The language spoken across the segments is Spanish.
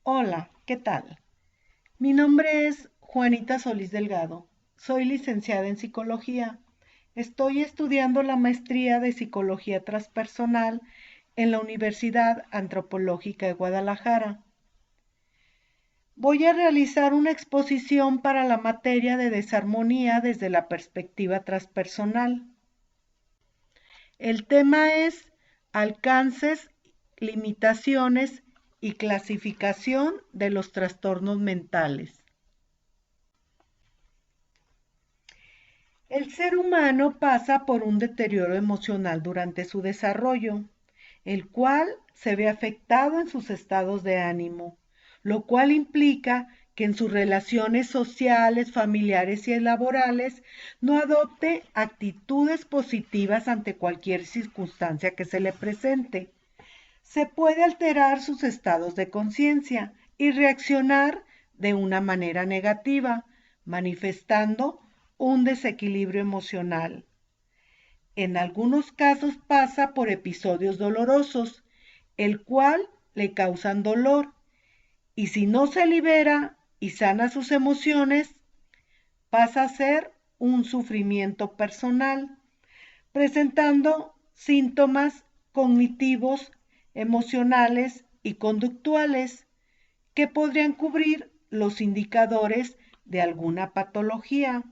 Hola, ¿qué tal? Mi nombre es Juanita Solís Delgado. Soy licenciada en psicología. Estoy estudiando la maestría de psicología transpersonal en la Universidad Antropológica de Guadalajara. Voy a realizar una exposición para la materia de desarmonía desde la perspectiva transpersonal. El tema es alcances, limitaciones y clasificación de los trastornos mentales. El ser humano pasa por un deterioro emocional durante su desarrollo, el cual se ve afectado en sus estados de ánimo, lo cual implica que en sus relaciones sociales, familiares y laborales no adopte actitudes positivas ante cualquier circunstancia que se le presente. Se puede alterar sus estados de conciencia y reaccionar de una manera negativa, manifestando un desequilibrio emocional. En algunos casos pasa por episodios dolorosos, el cual le causan dolor, y si no se libera y sana sus emociones, pasa a ser un sufrimiento personal, presentando síntomas cognitivos, emocionales y conductuales que podrían cubrir los indicadores de alguna patología.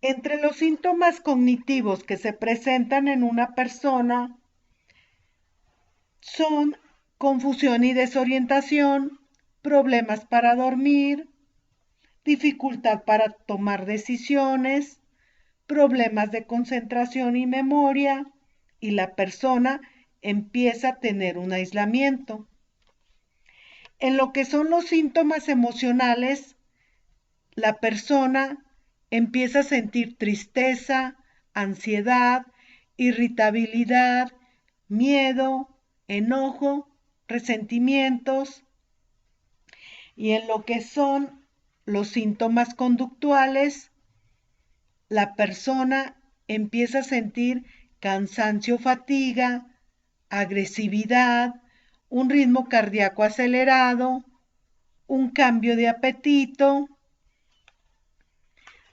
Entre los síntomas cognitivos que se presentan en una persona son confusión y desorientación, problemas para dormir, dificultad para tomar decisiones, problemas de concentración y memoria, y la persona empieza a tener un aislamiento. En lo que son los síntomas emocionales, la persona empieza a sentir tristeza, ansiedad, irritabilidad, miedo, enojo, resentimientos. Y en lo que son los síntomas conductuales, la persona empieza a sentir cansancio, fatiga, agresividad, un ritmo cardíaco acelerado, un cambio de apetito.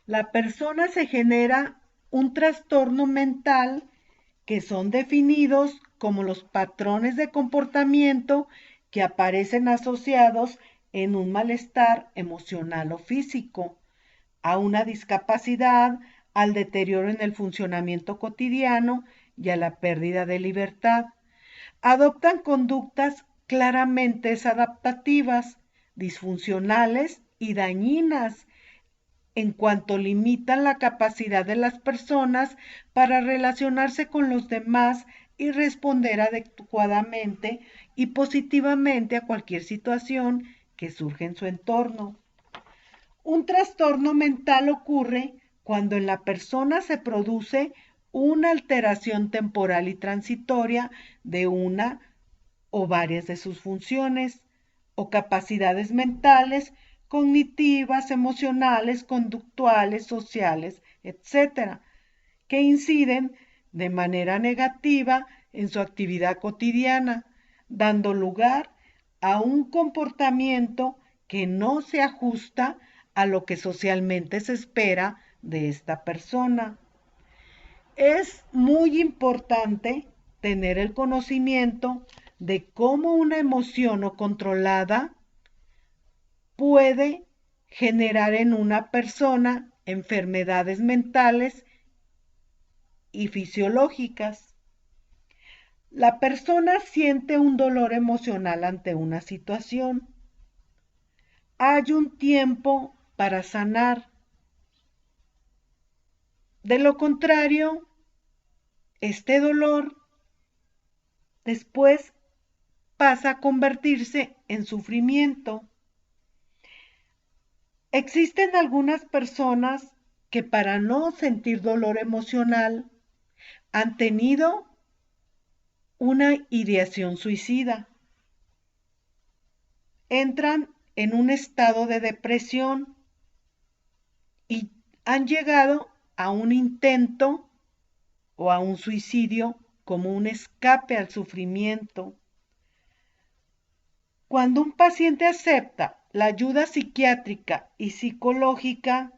La persona se genera un trastorno mental que son definidos como los patrones de comportamiento que aparecen asociados en un malestar emocional o físico, a una discapacidad, al deterioro en el funcionamiento cotidiano y a la pérdida de libertad. Adoptan conductas claramente desadaptativas, disfuncionales y dañinas en cuanto limitan la capacidad de las personas para relacionarse con los demás y responder adecuadamente y positivamente a cualquier situación que surge en su entorno. Un trastorno mental ocurre cuando en la persona se produce una alteración temporal y transitoria de una o varias de sus funciones o capacidades mentales, cognitivas, emocionales, conductuales, sociales, etcétera, que inciden de manera negativa en su actividad cotidiana, dando lugar a un comportamiento que no se ajusta a lo que socialmente se espera de esta persona. Es muy importante tener el conocimiento de cómo una emoción no controlada puede generar en una persona enfermedades mentales y fisiológicas. La persona siente un dolor emocional ante una situación. Hay un tiempo para sanar. De lo contrario, este dolor después pasa a convertirse en sufrimiento. Existen algunas personas que para no sentir dolor emocional han tenido una ideación suicida. Entran en un estado de depresión y han llegado a un intento o a un suicidio como un escape al sufrimiento. Cuando un paciente acepta la ayuda psiquiátrica y psicológica,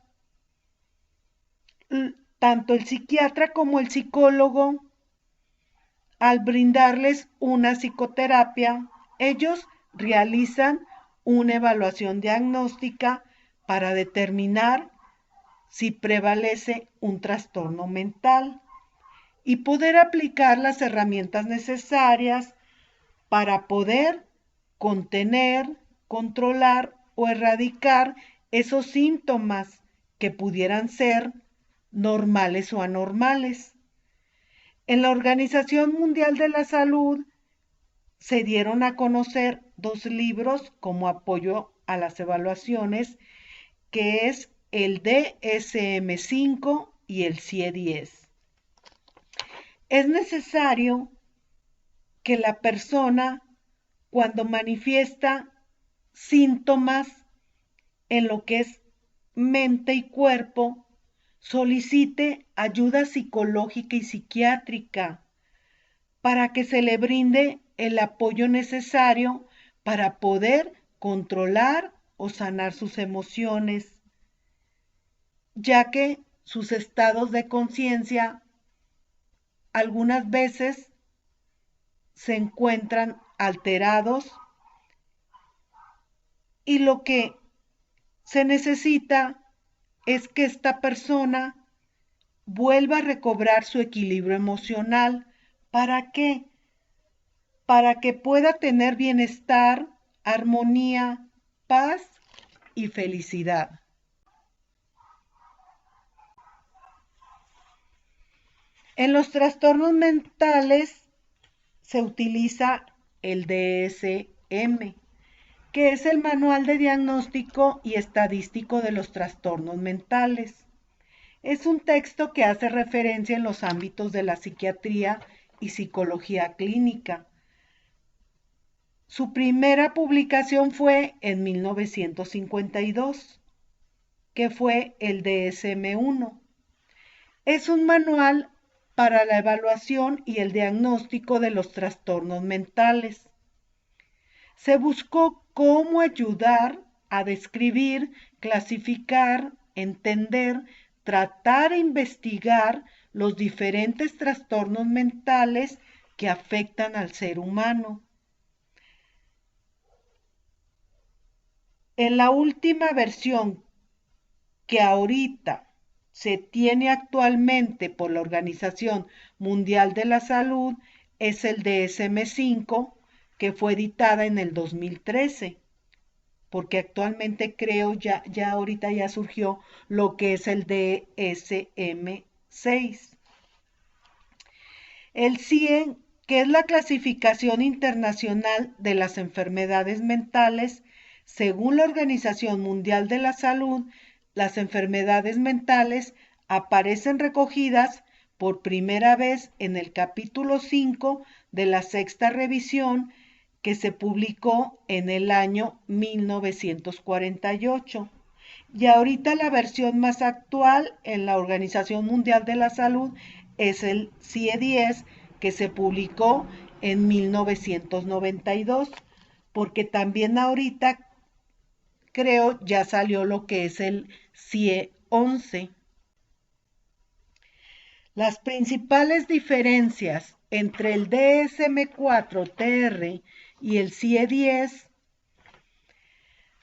tanto el psiquiatra como el psicólogo, al brindarles una psicoterapia, ellos realizan una evaluación diagnóstica para determinar si prevalece un trastorno mental y poder aplicar las herramientas necesarias para poder contener, controlar o erradicar esos síntomas que pudieran ser normales o anormales. En la Organización Mundial de la Salud se dieron a conocer 2 libros como apoyo a las evaluaciones, que es el DSM-5 y el CIE-10. Es necesario que la persona, cuando manifiesta síntomas en lo que es mente y cuerpo, solicite ayuda psicológica y psiquiátrica para que se le brinde el apoyo necesario para poder controlar o sanar sus emociones, ya que sus estados de conciencia algunas veces se encuentran alterados y lo que se necesita es que esta persona vuelva a recobrar su equilibrio emocional. ¿Para qué? Para que pueda tener bienestar, armonía, paz y felicidad. En los trastornos mentales se utiliza el DSM, que es el Manual de Diagnóstico y Estadístico de los Trastornos Mentales. Es un texto que hace referencia en los ámbitos de la psiquiatría y psicología clínica. Su primera publicación fue en 1952, que fue el DSM-1. Es un manual para la evaluación y el diagnóstico de los trastornos mentales. Se buscó cómo ayudar a describir, clasificar, entender, tratar e investigar los diferentes trastornos mentales que afectan al ser humano. En la última versión que ahorita se tiene actualmente por la Organización Mundial de la Salud es el DSM-5, que fue editada en el 2013, porque actualmente creo ya ahorita ya surgió lo que es el DSM-6. El CIE, que es la clasificación internacional de las enfermedades mentales, según la Organización Mundial de la Salud, las enfermedades mentales aparecen recogidas por primera vez en el capítulo 5 de la sexta revisión que se publicó en el año 1948. Y ahorita la versión más actual en la Organización Mundial de la Salud es el CIE-10, que se publicó en 1992, porque también ahorita creo ya salió lo que es el CIE-11. Las principales diferencias entre el DSM-4-TR y el CIE-10.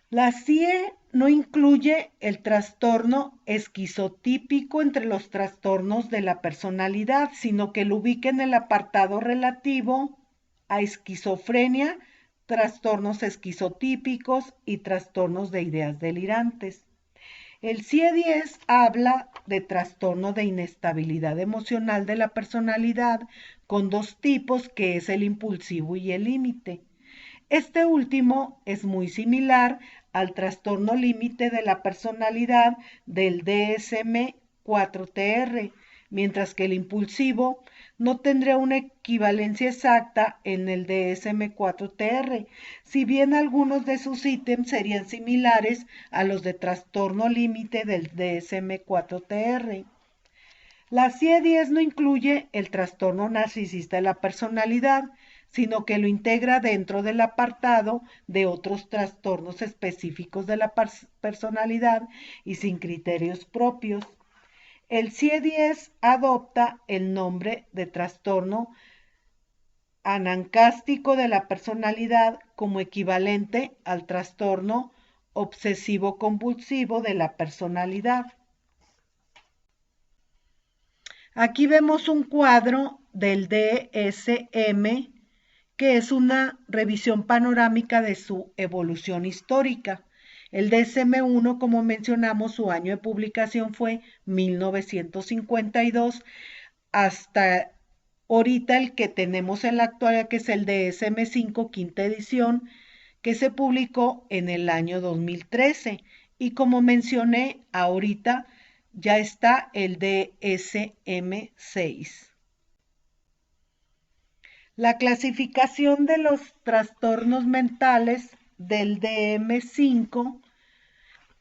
La CIE no incluye el trastorno esquizotípico entre los trastornos de la personalidad, sino que lo ubica en el apartado relativo a esquizofrenia, trastornos esquizotípicos y trastornos de ideas delirantes. El CIE-10 habla de trastorno de inestabilidad emocional de la personalidad con 2 tipos, que es el impulsivo y el límite. Este último es muy similar al trastorno límite de la personalidad del DSM-4-TR, mientras que el impulsivo no tendría una equivalencia exacta en el DSM-4-TR, si bien algunos de sus ítems serían similares a los de trastorno límite del DSM-4-TR. La CIE-10 no incluye el trastorno narcisista de la personalidad, sino que lo integra dentro del apartado de otros trastornos específicos de la personalidad y sin criterios propios. El CIE-10 adopta el nombre de trastorno anancástico de la personalidad como equivalente al trastorno obsesivo-compulsivo de la personalidad. Aquí vemos un cuadro del DSM, que es una revisión panorámica de su evolución histórica. El DSM-1, como mencionamos, su año de publicación fue 1952, hasta ahorita el que tenemos en la actualidad, que es el DSM-5, quinta edición, que se publicó en el año 2013. Y como mencioné ahorita, ya está el DSM-6. La clasificación de los trastornos mentales del DSM-5,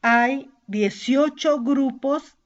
hay 18 grupos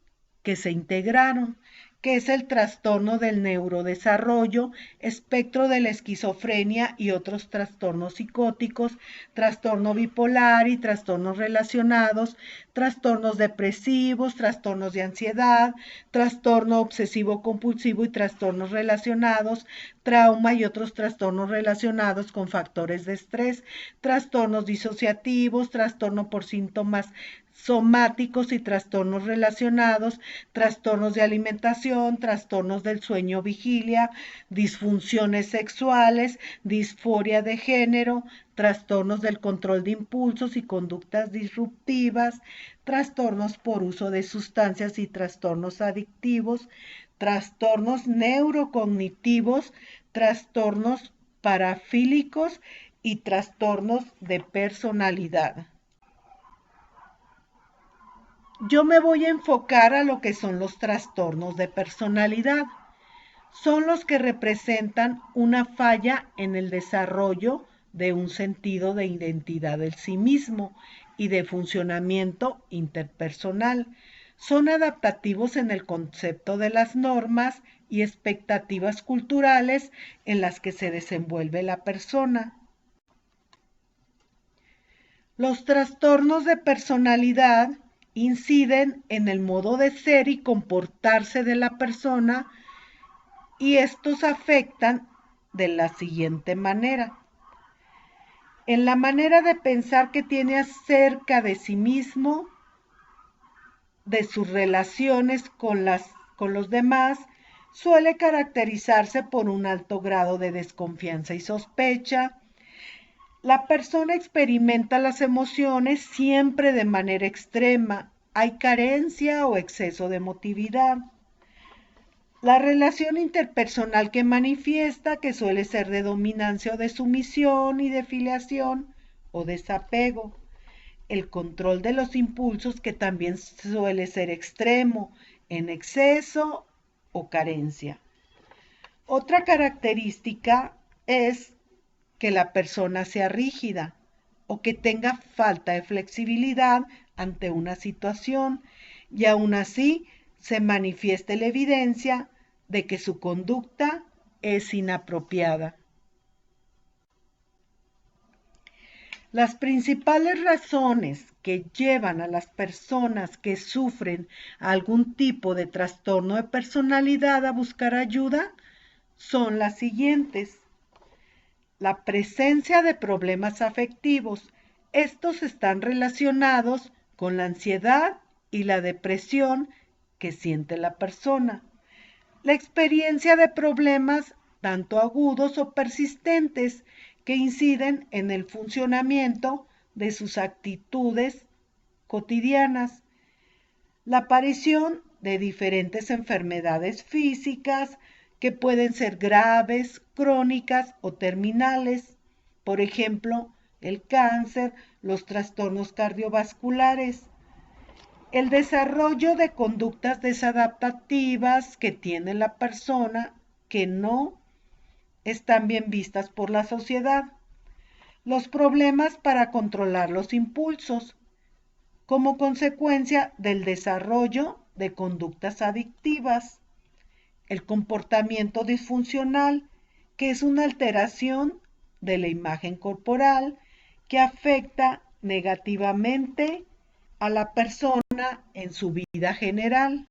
que se integraron, que es el trastorno del neurodesarrollo, espectro de la esquizofrenia y otros trastornos psicóticos, trastorno bipolar y trastornos relacionados, trastornos depresivos, trastornos de ansiedad, trastorno obsesivo-compulsivo y trastornos relacionados, trauma y otros trastornos relacionados con factores de estrés, trastornos disociativos, trastorno por síntomas somáticos y trastornos relacionados, trastornos de alimentación, trastornos del sueño vigilia, disfunciones sexuales, disforia de género, trastornos del control de impulsos y conductas disruptivas, trastornos por uso de sustancias y trastornos adictivos, trastornos neurocognitivos, trastornos parafílicos y trastornos de personalidad. Yo me voy a enfocar a lo que son los trastornos de personalidad. Son los que representan una falla en el desarrollo de un sentido de identidad del sí mismo y de funcionamiento interpersonal. Son adaptativos en el concepto de las normas y expectativas culturales en las que se desenvuelve la persona. Los trastornos de personalidad inciden en el modo de ser y comportarse de la persona, y estos afectan de la siguiente manera. En la manera de pensar que tiene acerca de sí mismo, de sus relaciones con los demás, suele caracterizarse por un alto grado de desconfianza y sospecha. La persona experimenta las emociones siempre de manera extrema. Hay carencia o exceso de emotividad. La relación interpersonal que manifiesta, que suele ser de dominancia o de sumisión y de filiación o desapego. El control de los impulsos, que también suele ser extremo, en exceso o carencia. Otra característica es que la persona sea rígida o que tenga falta de flexibilidad ante una situación, y aún así se manifieste la evidencia de que su conducta es inapropiada. Las principales razones que llevan a las personas que sufren algún tipo de trastorno de personalidad a buscar ayuda son las siguientes. La presencia de problemas afectivos. Estos están relacionados con la ansiedad y la depresión que siente la persona. La experiencia de problemas tanto agudos o persistentes que inciden en el funcionamiento de sus actitudes cotidianas. La aparición de diferentes enfermedades físicas que pueden ser graves, crónicas o terminales. Por ejemplo, el cáncer, los trastornos cardiovasculares. El desarrollo de conductas desadaptativas que tiene la persona que no están bien vistas por la sociedad. Los problemas para controlar los impulsos como consecuencia del desarrollo de conductas adictivas. El comportamiento disfuncional, que es una alteración de la imagen corporal que afecta negativamente a la persona en su vida general.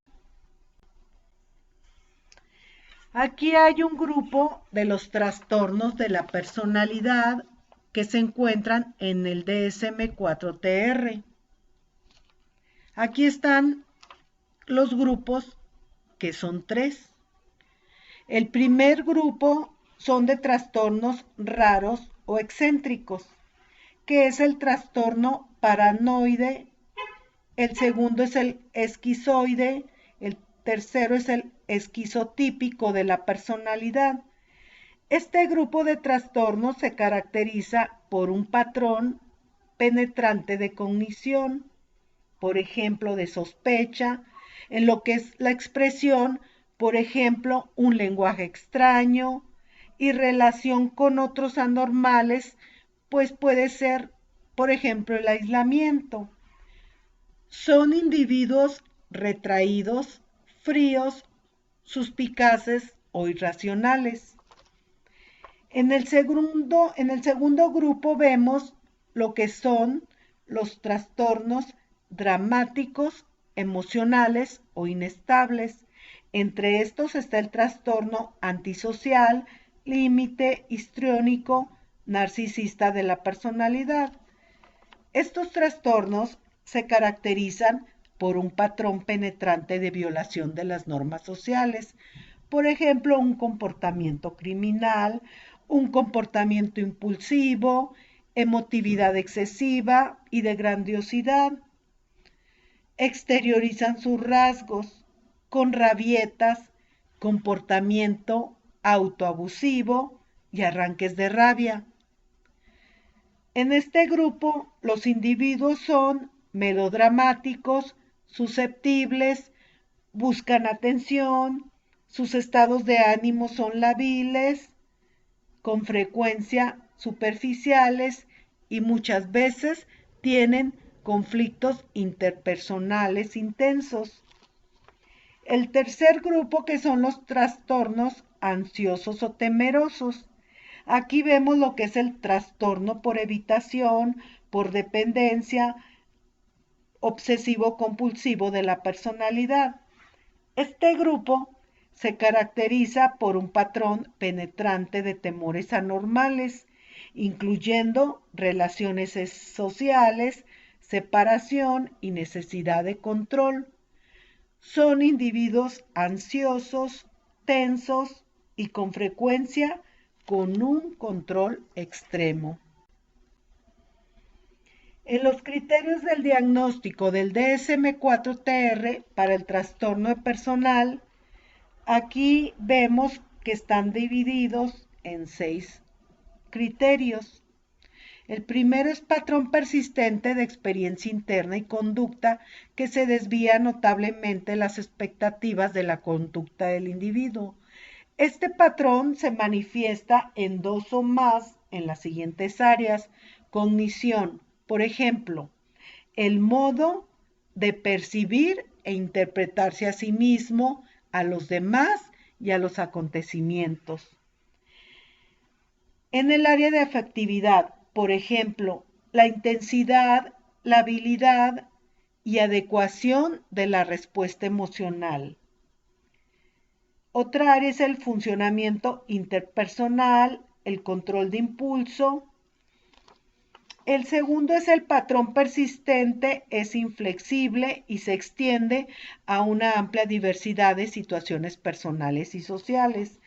Aquí hay un grupo de los trastornos de la personalidad que se encuentran en el DSM-4TR. Aquí están los grupos, que son 3. El primer grupo son de trastornos raros o excéntricos, que es el trastorno paranoide. El segundo es el esquizoide. El tercero es el esquizotípico de la personalidad. Este grupo de trastornos se caracteriza por un patrón penetrante de cognición, por ejemplo, de sospecha, en lo que es la expresión, por ejemplo, un lenguaje extraño y relación con otros anormales, pues puede ser, por ejemplo, el aislamiento. Son individuos retraídos, fríos, suspicaces o irracionales. En el segundo grupo vemos lo que son los trastornos dramáticos, emocionales o inestables. Entre estos está el trastorno antisocial, límite, histriónico, narcisista de la personalidad. Estos trastornos se caracterizan por un patrón penetrante de violación de las normas sociales, por ejemplo, un comportamiento criminal, un comportamiento impulsivo, emotividad excesiva y de grandiosidad. Exteriorizan sus rasgos con rabietas, comportamiento autoabusivo y arranques de rabia. En este grupo, los individuos son melodramáticos, susceptibles, buscan atención, sus estados de ánimo son labiles, con frecuencia superficiales y muchas veces tienen conflictos interpersonales intensos. El tercer grupo, que son los trastornos ansiosos o temerosos. Aquí vemos lo que es el trastorno por evitación, por dependencia, obsesivo-compulsivo de la personalidad. Este grupo se caracteriza por un patrón penetrante de temores anormales, incluyendo relaciones sociales, separación y necesidad de control. Son individuos ansiosos, tensos y con frecuencia con un control extremo. En los criterios del diagnóstico del DSM-4TR para el trastorno personal, aquí vemos que están divididos en 6 criterios. El primero es patrón persistente de experiencia interna y conducta que se desvía notablemente las expectativas de la conducta del individuo. Este patrón se manifiesta en 2 o más en las siguientes áreas. Cognición, por ejemplo, el modo de percibir e interpretarse a sí mismo, a los demás y a los acontecimientos. En el área de afectividad, por ejemplo, la intensidad, la habilidad y adecuación de la respuesta emocional. Otra área es el funcionamiento interpersonal, el control de impulso. El segundo es el patrón persistente, es inflexible y se extiende a una amplia diversidad de situaciones personales y sociales.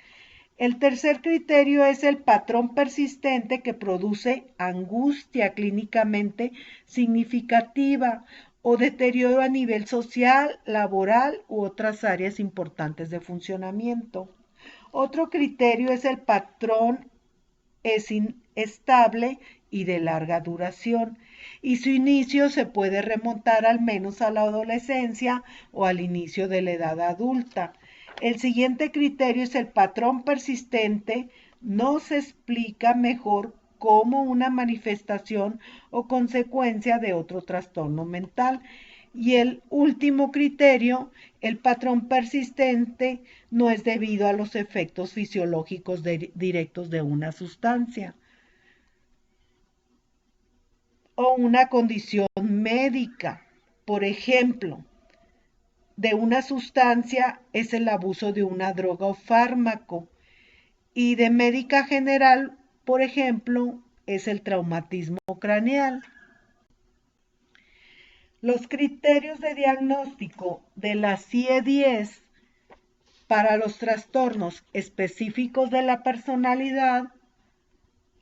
El tercer criterio es el patrón persistente que produce angustia clínicamente significativa o deterioro a nivel social, laboral u otras áreas importantes de funcionamiento. Otro criterio es el patrón es inestable y de larga duración, y su inicio se puede remontar al menos a la adolescencia o al inicio de la edad adulta. El siguiente criterio es el patrón persistente, no se explica mejor como una manifestación o consecuencia de otro trastorno mental. Y el último criterio, el patrón persistente no es debido a los efectos fisiológicos directos de una sustancia o una condición médica. Por ejemplo, de una sustancia es el abuso de una droga o fármaco, y de médica general, por ejemplo, es el traumatismo craneal. Los criterios de diagnóstico de la CIE-10 para los trastornos específicos de la personalidad,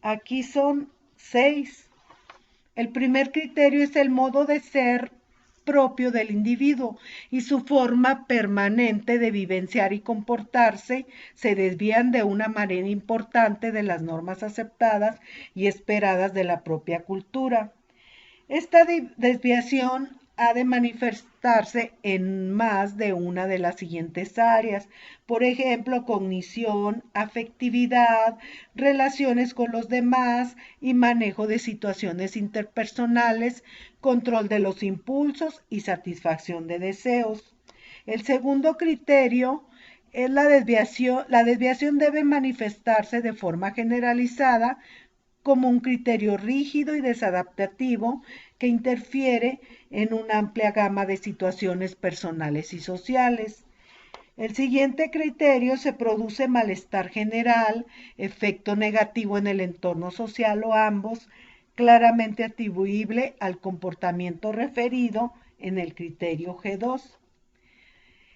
aquí son 6. El primer criterio es el modo de ser propio del individuo y su forma permanente de vivenciar y comportarse se desvían de una manera importante de las normas aceptadas y esperadas de la propia cultura. Esta desviación ha de manifestarse en más de una de las siguientes áreas, por ejemplo, cognición, afectividad, relaciones con los demás y manejo de situaciones interpersonales, control de los impulsos y satisfacción de deseos. El segundo criterio es la desviación. La desviación debe manifestarse de forma generalizada como un criterio rígido y desadaptativo que interfiere en una amplia gama de situaciones personales y sociales. El siguiente criterio: se produce malestar general, efecto negativo en el entorno social o ambos, claramente atribuible al comportamiento referido en el criterio G2.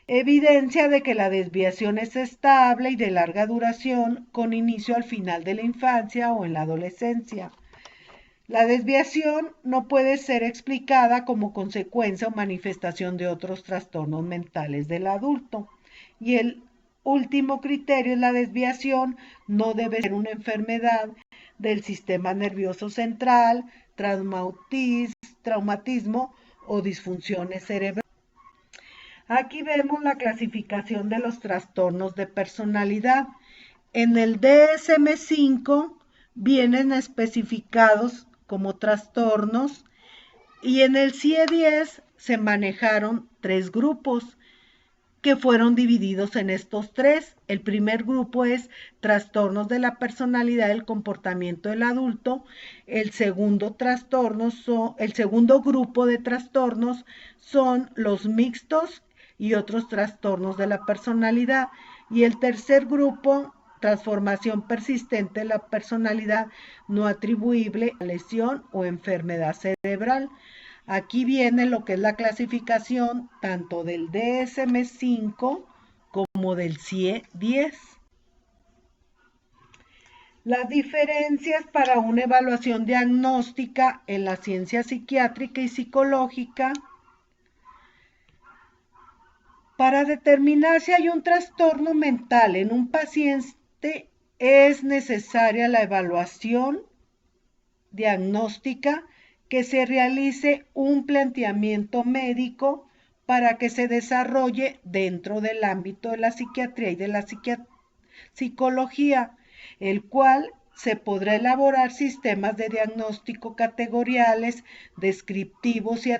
Evidencia de que la desviación es estable y de larga duración, con inicio al final de la infancia o en la adolescencia. La desviación no puede ser explicada como consecuencia o manifestación de otros trastornos mentales del adulto. Y el último criterio es: la desviación no debe ser una enfermedad del sistema nervioso central, traumatismo o disfunciones cerebrales. Aquí vemos la clasificación de los trastornos de personalidad. En el DSM-5 vienen especificados como trastornos, y en el CIE-10 se manejaron 3 grupos que fueron divididos en estos 3. El primer grupo es trastornos de la personalidad del comportamiento del adulto. El segundo grupo de trastornos son los mixtos y otros trastornos de la personalidad. Y el tercer grupo, transformación persistente de la personalidad no atribuible a lesión o enfermedad cerebral. Aquí viene lo que es la clasificación tanto del DSM-5 como del CIE-10. Las diferencias para una evaluación diagnóstica en la ciencia psiquiátrica y psicológica. Para determinar si hay un trastorno mental en un paciente es necesaria la evaluación diagnóstica, que se realice un planteamiento médico para que se desarrolle dentro del ámbito de la psiquiatría y de la psicología, el cual se podrá elaborar sistemas de diagnóstico categoriales, descriptivos y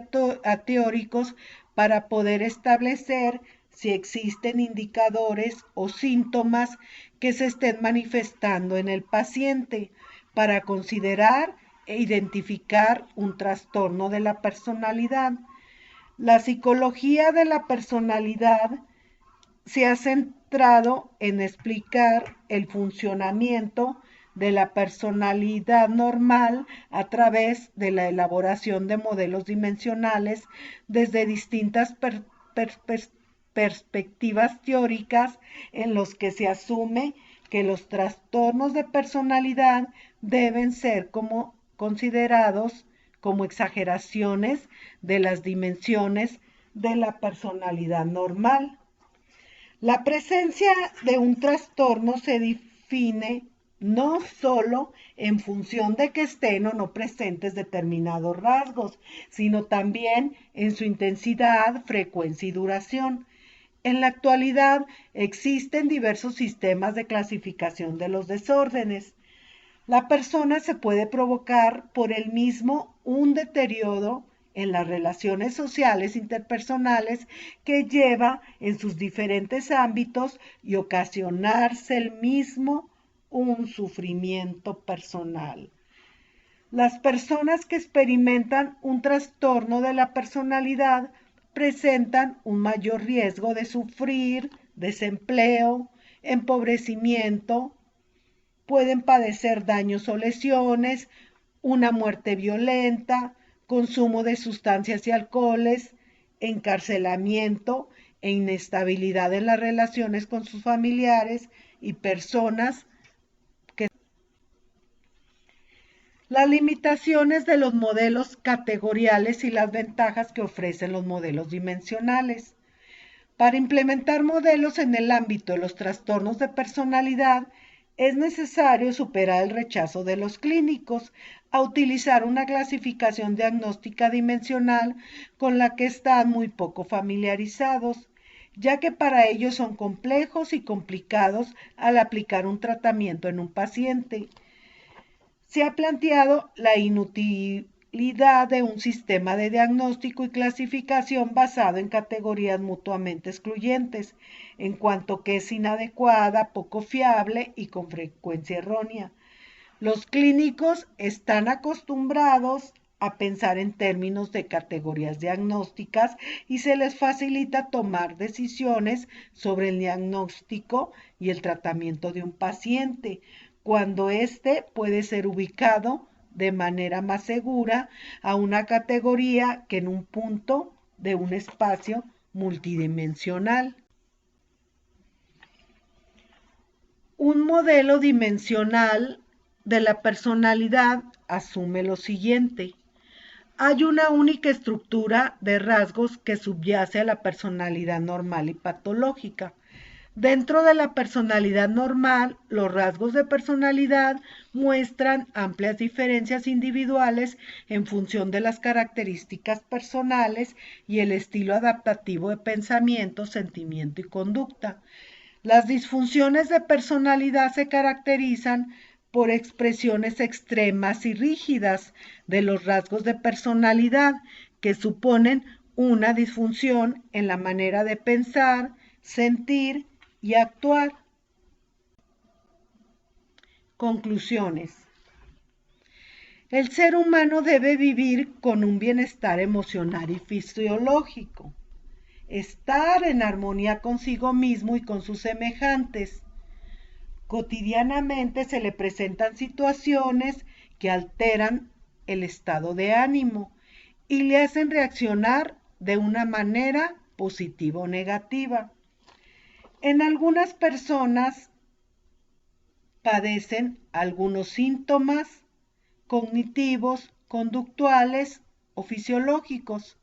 teóricos para poder establecer si existen indicadores o síntomas que se estén manifestando en el paciente para considerar e identificar un trastorno de la personalidad. La psicología de la personalidad se ha centrado en explicar el funcionamiento de la personalidad normal a través de la elaboración de modelos dimensionales desde distintas perspectivas teóricas, en los que se asume que los trastornos de personalidad deben ser considerados como exageraciones de las dimensiones de la personalidad normal. La presencia de un trastorno se define no solo en función de que estén o no presentes determinados rasgos, sino también en su intensidad, frecuencia y duración. En la actualidad existen diversos sistemas de clasificación de los desórdenes. La persona se puede provocar por él mismo un deterioro en las relaciones sociales interpersonales que lleva en sus diferentes ámbitos y ocasionarse el mismo un sufrimiento personal. Las personas que experimentan un trastorno de la personalidad presentan un mayor riesgo de sufrir desempleo, empobrecimiento, pueden padecer daños o lesiones, una muerte violenta, consumo de sustancias y alcoholes, encarcelamiento e inestabilidad en las relaciones con sus familiares y personas que... Las limitaciones de los modelos categoriales y las ventajas que ofrecen los modelos dimensionales. Para implementar modelos en el ámbito de los trastornos de personalidad, es necesario superar el rechazo de los clínicos a utilizar una clasificación diagnóstica dimensional con la que están muy poco familiarizados, ya que para ellos son complejos y complicados al aplicar un tratamiento en un paciente. Se ha planteado la inutilidad de un sistema de diagnóstico y clasificación basado en categorías mutuamente excluyentes, en cuanto que es inadecuada, poco fiable y con frecuencia errónea. Los clínicos están acostumbrados a pensar en términos de categorías diagnósticas y se les facilita tomar decisiones sobre el diagnóstico y el tratamiento de un paciente, cuando éste puede ser ubicado de manera más segura a una categoría que en un punto de un espacio multidimensional. Un modelo dimensional de la personalidad asume lo siguiente. Hay una única estructura de rasgos que subyace a la personalidad normal y patológica. Dentro de la personalidad normal, los rasgos de personalidad muestran amplias diferencias individuales en función de las características personales y el estilo adaptativo de pensamiento, sentimiento y conducta. Las disfunciones de personalidad se caracterizan por expresiones extremas y rígidas de los rasgos de personalidad que suponen una disfunción en la manera de pensar, sentir y actuar. Conclusiones. El ser humano debe vivir con un bienestar emocional y fisiológico, estar en armonía consigo mismo y con sus semejantes. Cotidianamente se le presentan situaciones que alteran el estado de ánimo y le hacen reaccionar de una manera positiva o negativa. En algunas personas padecen algunos síntomas cognitivos, conductuales o fisiológicos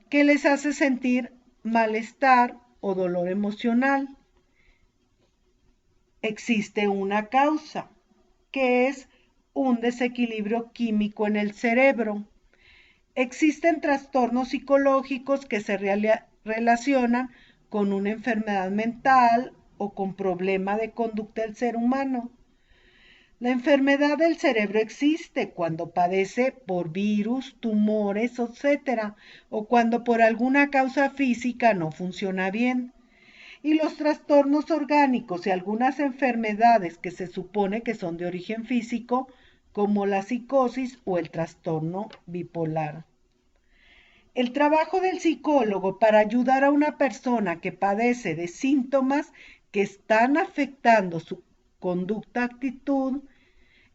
que les hace sentir malestar o dolor emocional. Existe una causa, que es un desequilibrio químico en el cerebro. Existen trastornos psicológicos que se relacionan con una enfermedad mental o con problema de conducta del ser humano. La enfermedad del cerebro existe cuando padece por virus, tumores, etc., o cuando por alguna causa física no funciona bien. Y los trastornos orgánicos y algunas enfermedades que se supone que son de origen físico, como la psicosis o el trastorno bipolar. El trabajo del psicólogo para ayudar a una persona que padece de síntomas que están afectando su conducta, actitud,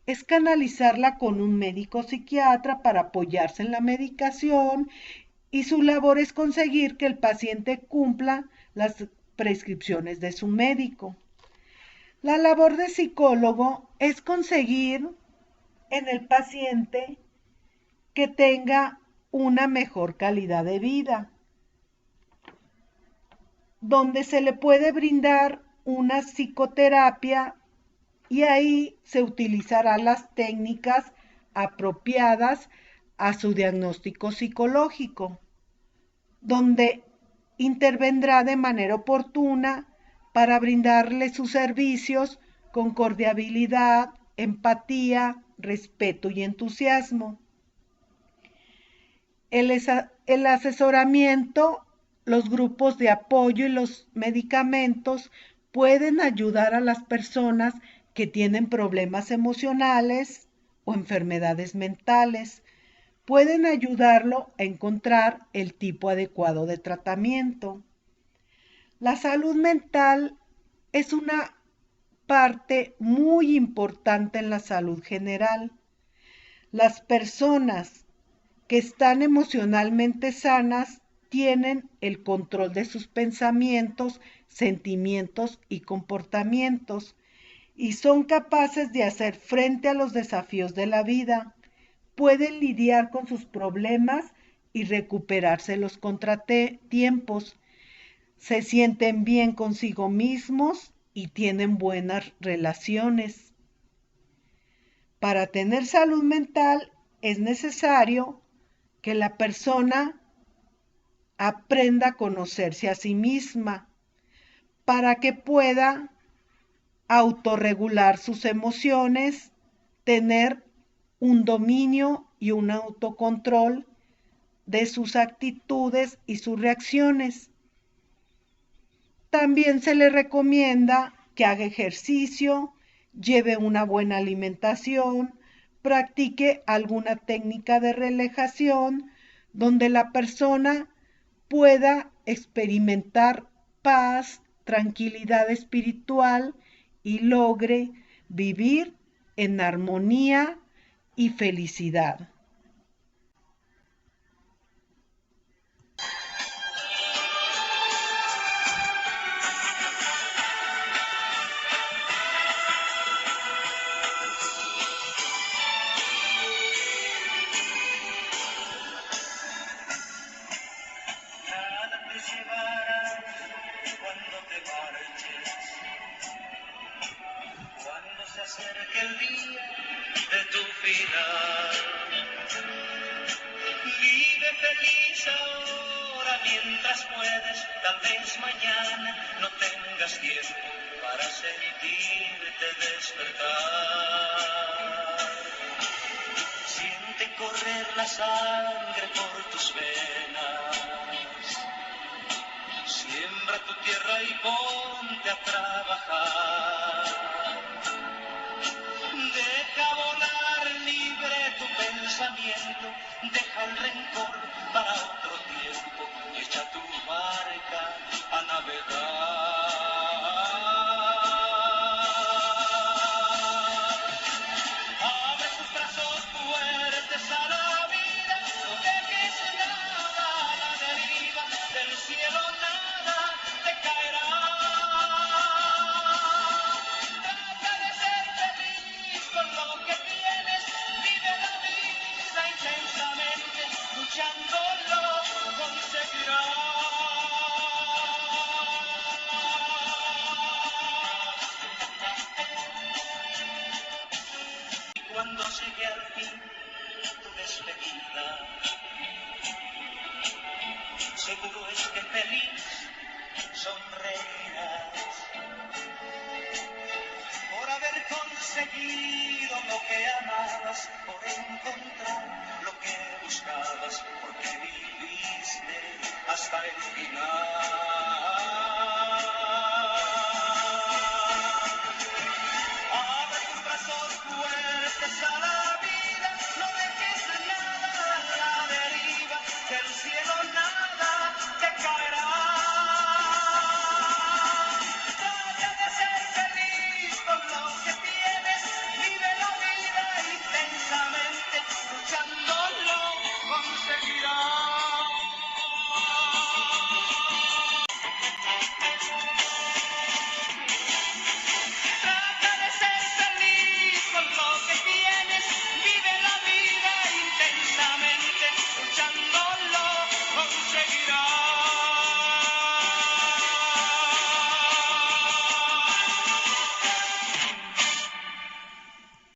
es canalizarla con un médico psiquiatra para apoyarse en la medicación y su labor es conseguir que el paciente cumpla las prescripciones de su médico. La labor de psicólogo es conseguir en el paciente que tenga una mejor calidad de vida, donde se le puede brindar una psicoterapia y ahí se utilizarán las técnicas apropiadas a su diagnóstico psicológico, donde intervendrá de manera oportuna para brindarle sus servicios con cordialidad, empatía, respeto y entusiasmo. El asesoramiento, los grupos de apoyo y los medicamentos pueden ayudar a las personas que tienen problemas emocionales o enfermedades mentales. Pueden ayudarlo a encontrar el tipo adecuado de tratamiento. La salud mental es una parte muy importante en la salud general. Las personas que están emocionalmente sanas tienen el control de sus pensamientos, sentimientos y comportamientos y son capaces de hacer frente a los desafíos de la vida. Pueden lidiar con sus problemas y recuperarse los contratiempos. Se sienten bien consigo mismos y tienen buenas relaciones. Para tener salud mental es necesario que la persona aprenda a conocerse a sí misma para que pueda autorregular sus emociones, tener un dominio y un autocontrol de sus actitudes y sus reacciones. También se le recomienda que haga ejercicio, lleve una buena alimentación, practique alguna técnica de relajación donde la persona pueda experimentar paz, tranquilidad espiritual y logre vivir en armonía y felicidad. Cuando te marches, cuando se acerque el día de tu final, vive feliz ahora mientras puedes, tal vez mañana no tengas tiempo para sentirte despertar. Siente correr la sangre por tus venas. Siembra tu tierra y ponte a trabajar. Deja volar libre tu pensamiento, deja el rencor para otro tiempo y echa tu barca a navegar. Abre tus brazos fuertes a la vida, no dejes nada a la deriva, del cielo nada te caerá. Trata de ser feliz con lo que tienes, vive la vida intensamente, luchando lo conseguirás. Cuando llegue al fin tu despedida, seguro es que feliz sonreirás por haber conseguido lo que amas